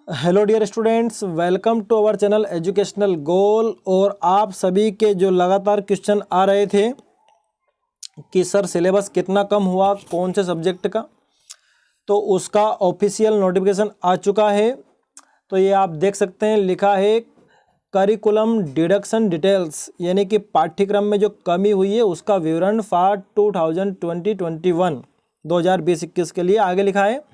Hello dear students, welcome to our channel educational goal. और आप सभी के जो लगातार क्वेश्चन आ रहे थे कि सर सिलेबस कितना कम हुआ कौन से सब्जेक्ट का, तो उसका ऑफिशियल नोटिफिकेशन आ चुका है। तो ये आप देख सकते हैं, लिखा है करिकुलम डिडक्शन डिटेल्स, यानी कि पाठ्यक्रम में जो कमी हुई है उसका विवरण फॉर 2020-21 के लिए। आगे लिखा है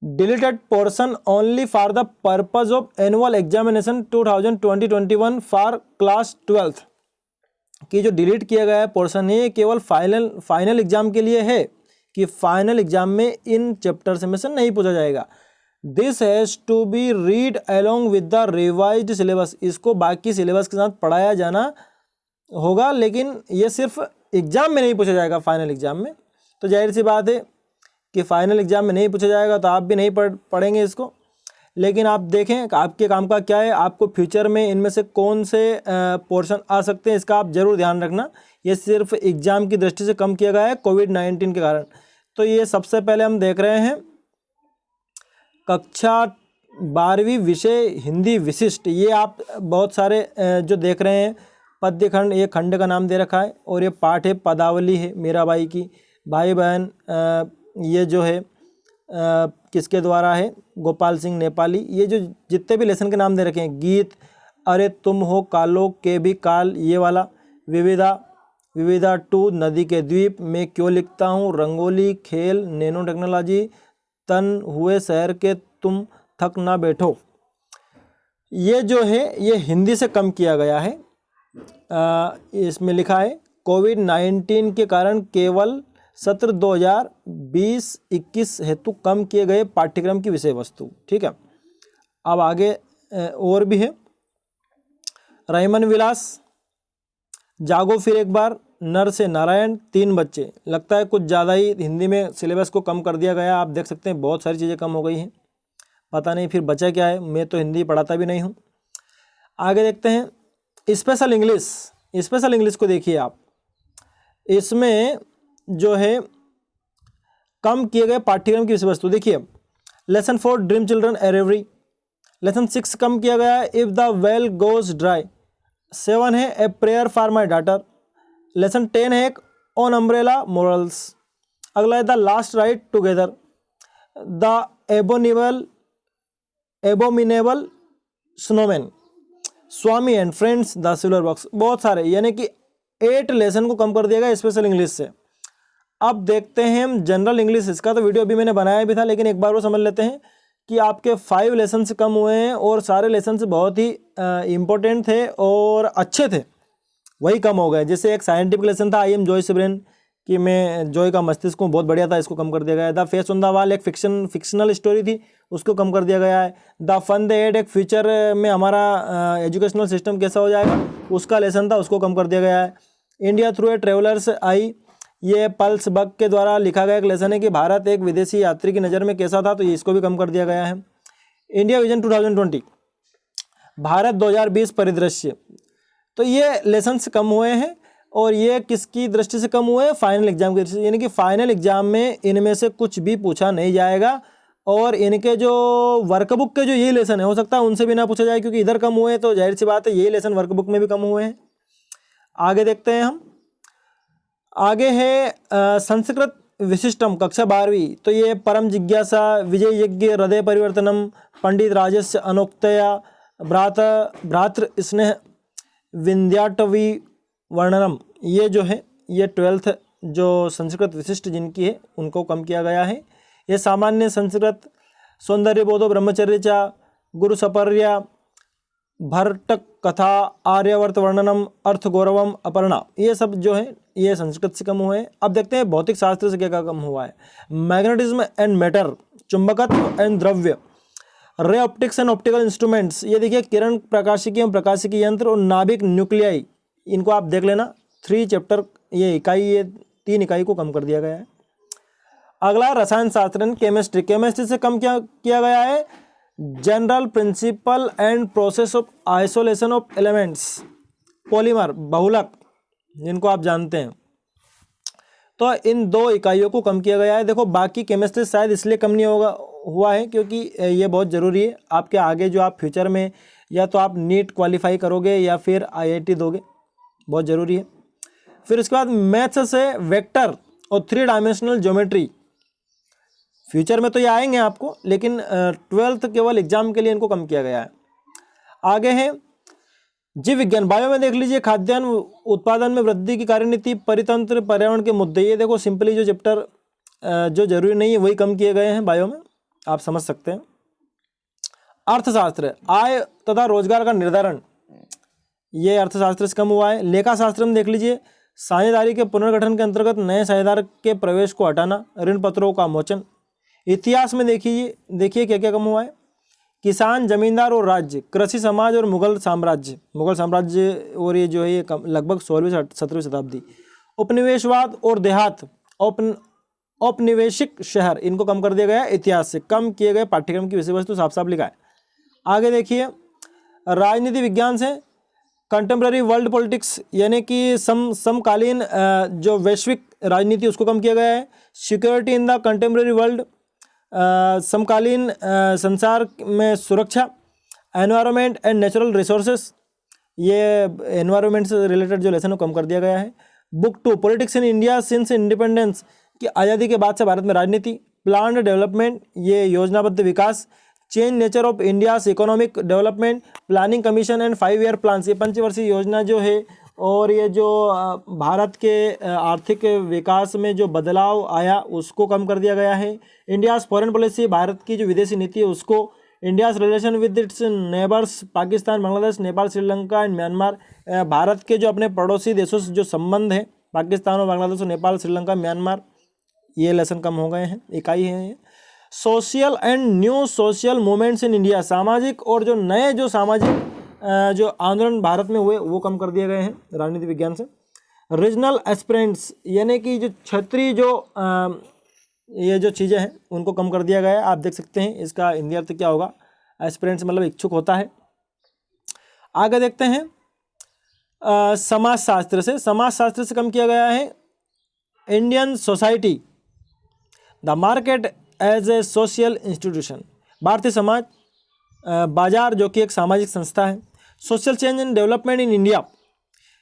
deleted portion only for the purpose of annual examination 2020-21 for class 12th की जो डिलीट किया गया है पोर्शन है केवल फाइनल एग्जाम के लिए है, कि फाइनल एग्जाम में इन चैप्टर में से नहीं पूछा जाएगा। This has to be read along with the revised syllabus, इसको बाकी सिलेबस के साथ पढ़ाया जाना होगा, लेकिन ये सिर्फ एग्जाम में नहीं पूछा जाएगा फाइनल एग्जाम में। तो जाहिर सी बात है कि फाइनल एग्जाम में नहीं पूछा जाएगा तो आप भी नहीं पढ़ेंगे इसको। लेकिन आप देखें कि आपके काम का क्या है, आपको फ्यूचर में इनमें से कौन से पोर्शन आ सकते हैं, इसका आप जरूर ध्यान रखना। ये सिर्फ एग्जाम की दृष्टि से कम किया गया है कोविड-19 के कारण। तो ये सबसे पहले हम देख रहे हैं कक्षा 12वीं विषय हिंदी विशिष्ट। ये आप बहुत सारे जो देख रहे हैं पद्य खंड, ये खंड का नाम दे रखा है और ये पाठ है पदावली है मीराबाई की। भाई बहन ये जो है किसके द्वारा है, गोपाल सिंह नेपाली। ये जो जितने भी लेसन के नाम दे रखे हैं, गीत, अरे तुम हो कालो के भी काल, ये वाला, विविधा 2, नदी के द्वीप, मैं क्यों लिखता हूँ, रंगोली, खेल, नैनो टेक्नोलॉजी, तन हुए शहर के तुम थक ना बैठो, ये जो है ये हिंदी से कम किया गया है। इसमें लिखा है कोविड-19 के कारण केवल सत्र 2020-21 हेतु कम किए गए पाठ्यक्रम की विषय वस्तु। ठीक है, अब आगे और भी है। रहीमन विलास, जागो फिर एक बार, नर से नारायण, 3 बच्चे। लगता है कुछ ज़्यादा ही हिंदी में सिलेबस को कम कर दिया गया। आप देख सकते हैं बहुत सारी चीज़ें कम हो गई हैं, पता नहीं फिर बचा क्या है, मैं तो हिंदी पढ़ाता भी नहीं हूँ। आगे देखते हैं स्पेशल इंग्लिश। स्पेशल इंग्लिश को देखिए आप, इसमें जो है कम किए गए पाठ्यक्रम की विषय वस्तु देखिए। Lesson 4 dream children a reverie. Lesson 6 कम किया गया है if the well goes dry. 7 है a prayer for my daughter. Lesson 10 है ऑन अम्ब्रेला मोरल्स। अगला है the last ride together, the abominable snowman, Swami and friends, the silver box. बहुत सारे, यानी कि 8 लेसन को कम कर दिया गया स्पेशल इंग्लिश से। अब देखते हैं हम जनरल इंग्लिश। इसका तो वीडियो अभी मैंने बनाया भी था, लेकिन एक बार वो समझ लेते हैं कि आपके 5 लेसन से कम हुए हैं और सारे लेसन बहुत ही इम्पोर्टेंट थे और अच्छे थे, वही कम हो गए। जैसे एक साइंटिफिक लेसन था, आई एम जॉयस ब्रेन, कि मैं जॉय का मस्तिष्क हूँ, बहुत बढ़िया था, इसको कम कर दिया गया है। The face on the wall एक फिक्शनल स्टोरी थी, उसको कम कर दिया गया है। द फन द एड एक फ्यूचर में हमारा एजुकेशनल सिस्टम कैसा हो जाएगा उसका लेसन था, उसको कम कर दिया गया है। इंडिया थ्रू ए ट्रेवलर्स आई, ये पल्स बग के द्वारा लिखा गया एक लेसन है कि भारत एक विदेशी यात्री की नज़र में कैसा था, तो ये इसको भी कम कर दिया गया है। इंडिया विजन 2020, भारत 2020 परिदृश्य, तो ये लेसन्स कम हुए हैं। और ये किसकी दृष्टि से कम हुए हैं, फाइनल एग्जाम की दृष्टि से, यानी कि फाइनल एग्जाम में इनमें से कुछ भी पूछा नहीं जाएगा। और इनके जो वर्कबुक के जो ये लेसन है, हो सकता है उनसे भी ना पूछा जाए, क्योंकि इधर कम हुए हैं तो जाहिर सी बात है यही लेसन वर्कबुक में भी कम हुए हैं। आगे देखते हैं हम, आगे है संस्कृत विशिष्टम कक्षा 12वीं। तो ये परम जिज्ञासा, विजय यज्ञ, हृदय परिवर्तनम, पंडित राजस्य अनोक्तया, भ्रातृ स्नेह, विंध्याटवी वर्णनम, ये जो है ये 12th जो संस्कृत विशिष्ट जिनकी है उनको कम किया गया है। ये सामान्य संस्कृत, सौंदर्य बोधो ब्रह्मचर्यचा, गुरु सपर्या, भरटक कथा, आर्यवर्त वर्णनम, अर्थ गौरवम, अपर्णा, ये सब जो है ये संस्कृत से कम हुए हैं। अब देखते हैं भौतिक शास्त्र से क्या कम हुआ है। मैग्नेटिज्म एंड मैटर, चुंबकत्व एंड द्रव्य, ray optics and optical instruments, ये देखिए किरण प्रकाशिकी एवं प्रकाशिकी यंत्र और नाभिक न्यूक्लियाई, इनको आप देख लेना। 3 चैप्टर ये 3 इकाई को कम कर दिया गया है। अगला रसायन शास्त्र एंड केमिस्ट्री। केमिस्ट्री से कम क्या किया गया है, general principle and process of isolation of elements, polymer, बहुलक, जिनको आप जानते हैं, तो इन 2 इकाइयों को कम किया गया है। देखो बाकी केमिस्ट्री शायद इसलिए कम नहीं हुआ है क्योंकि ये बहुत ज़रूरी है आपके आगे जो आप फ्यूचर में या तो आप नीट क्वालिफाई करोगे या फिर IIT दोगे, बहुत ज़रूरी है। फिर उसके बाद मैथ्स से वेक्टर और 3 डायमेंशनल ज्योमेट्री, फ्यूचर में तो ये आएंगे आपको, लेकिन 12th केवल एग्जाम के लिए इनको कम किया गया है। आगे है जीव विज्ञान, बायो में देख लीजिए खाद्यान्न उत्पादन में वृद्धि की कार्यनीति, परितंत्र, पर्यावरण के मुद्दे। ये देखो सिंपली जो चैप्टर जो जरूरी नहीं है वही कम किए गए हैं बायो में, आप समझ सकते हैं। अर्थशास्त्र, आय तथा रोजगार का निर्धारण, ये अर्थशास्त्र से कम हुआ है। लेखा शास्त्र में देख लीजिए साझेदारी के पुनर्गठन के अंतर्गत नए साझेदार के प्रवेश को हटाना, ऋण पत्रों का मोचन। इतिहास में देखिए क्या क्या कम हुआ है। किसान, जमींदार और राज्य, कृषि समाज और मुगल साम्राज्य और ये जो है ये लगभग 16वीं 17वीं शताब्दी। उपनिवेशवाद और देहात, औपनिवेशिक शहर, इनको कम कर दिया गया इतिहास से। कम किए गए पाठ्यक्रम की विषय वस्तु साफ साफ लिखा है। आगे देखिए राजनीति विज्ञान से कंटेम्प्रेरी वर्ल्ड पॉलिटिक्स, यानी कि समकालीन जो वैश्विक राजनीति उसको कम किया गया है। Security in the contemporary world, समकालीन संसार में सुरक्षा। एनवायरनमेंट एंड नेचुरल रिसोर्सेस, ये एनवायरनमेंट से रिलेटेड जो लेसन है कम कर दिया गया है। Book 2 politics in India since independence, की आज़ादी के बाद से भारत में राजनीति। प्लान्ड डेवलपमेंट, ये योजनाबद्ध विकास। Change nature of India's economic development, planning commission and 5 year plans, ये पंचवर्षीय योजना जो है और ये जो भारत के आर्थिक विकास में जो बदलाव आया उसको कम कर दिया गया है। इंडियाज़ फॉरेन पॉलिसी, भारत की जो विदेशी नीति है उसको। India's relation with its neighbours, Pakistan, Bangladesh, Nepal, Sri Lanka and Myanmar, Bharat के जो अपने पड़ोसी देशों से जो संबंध है पाकिस्तान और बांग्लादेश और नेपाल, श्रीलंका, म्यांमार, ये लेसन कम हो गए हैं, इकाई है। Social and new social movements in India, सामाजिक और जो नए जो सामाजिक जो आंदोलन भारत में हुए वो कम कर दिए गए हैं राजनीति विज्ञान से। रीजनल एस्पिरेंट्स, यानी कि जो क्षेत्रीय जो ये जो चीज़ें हैं उनको कम कर दिया गया है। आप देख सकते हैं इसका हिंदी अर्थ क्या होगा, एस्पिरेंट्स मतलब इच्छुक होता है। आगे देखते हैं समाजशास्त्र से कम किया गया है। Indian society, the market as a social institution, भारतीय समाज बाजार जो कि एक सामाजिक संस्था है। Social change and development in India,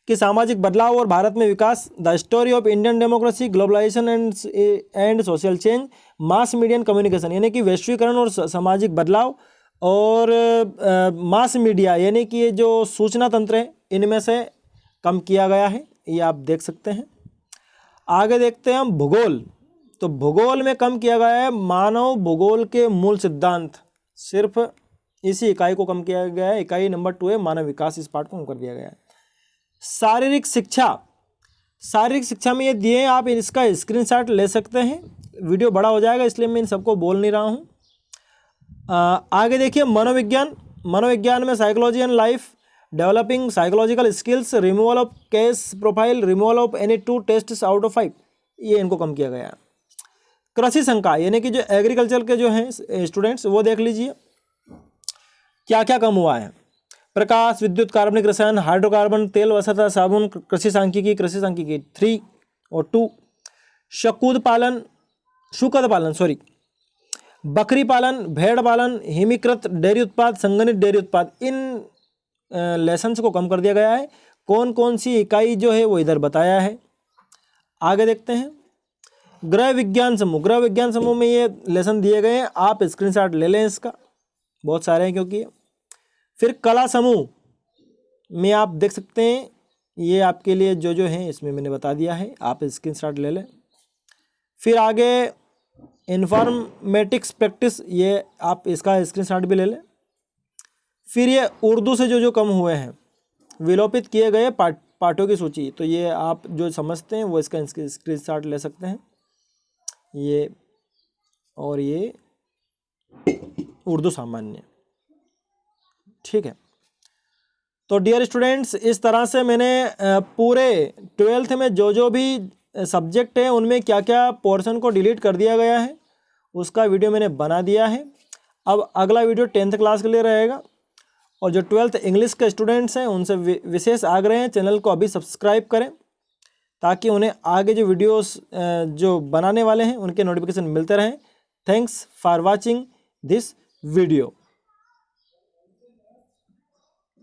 कि सामाजिक बदलाव और भारत में विकास। The story of Indian democracy, globalisation and social change. Mass media and communication, यानी कि वैश्वीकरण और सामाजिक बदलाव। और मास मीडिया यानी कि ये जो सूचना तंत्र है इनमें से कम किया गया है, ये आप देख सकते हैं। आगे देखते हैं हम भूगोल, तो भूगोल में कम किया गया है मानव भूगोल के मूल सिद्धांत, सिर्फ इसी इकाई को कम किया गया है। इकाई नंबर 2 है मानव विकास, इस पार्ट को कम कर दिया गया है। शारीरिक शिक्षा में ये दिए, आप इसका स्क्रीनशॉट ले सकते हैं। वीडियो बड़ा हो जाएगा इसलिए मैं इन सबको बोल नहीं रहा हूँ। आगे देखिए मनोविज्ञान में psychology and life, developing psychological skills, removal of case profile, removal of any 2 tests out of 5, ये इनको कम किया गया है। कृषि संकाय यानी कि जो एग्रीकल्चर के जो हैं स्टूडेंट्स वो देख लीजिए क्या क्या कम हुआ है। प्रकाश, विद्युत, कार्बनिक रसायन, हाइड्रोकार्बन, तेल, वसा, साबुन, कृषि सांख्यिकी 3 और 2। शूकद पालन, बकरी पालन, भेड़ पालन, हिमीकृत डेयरी उत्पाद, संगठित डेयरी उत्पाद, इन लेसन्स को कम कर दिया गया है। कौन कौन सी इकाई जो है वो इधर बताया है। आगे देखते हैं गृह विज्ञान समूह में ये लेसन दिए गए हैं, आप स्क्रीनशॉट ले लें इसका, बहुत सारे हैं क्योंकि। फिर कला समूह में आप देख सकते हैं ये आपके लिए जो हैं इसमें मैंने बता दिया है, आप स्क्रीनशॉट ले लें। फिर आगे इन्फॉर्मेटिक्स प्रैक्टिस, ये आप इसका स्क्रीनशॉट भी ले लें। फिर ये उर्दू से जो कम हुए हैं, विलोपित किए गए पाठों की सूची, तो ये आप जो समझते हैं वो इसका स्क्रीनशॉट ले सकते हैं। ये और ये उर्दू सामान्य, ठीक है। तो डियर स्टूडेंट्स, इस तरह से मैंने पूरे 12th में जो भी सब्जेक्ट है उनमें क्या क्या पोर्शन को डिलीट कर दिया गया है उसका वीडियो मैंने बना दिया है। अब अगला वीडियो 10th क्लास के लिए रहेगा, और जो 12th इंग्लिश के स्टूडेंट्स हैं उनसे विशेष आग्रह है चैनल को अभी सब्सक्राइब करें ताकि उन्हें आगे जो वीडियोस जो बनाने वाले हैं उनके नोटिफिकेशन मिलते रहें। Thanks for watching this video.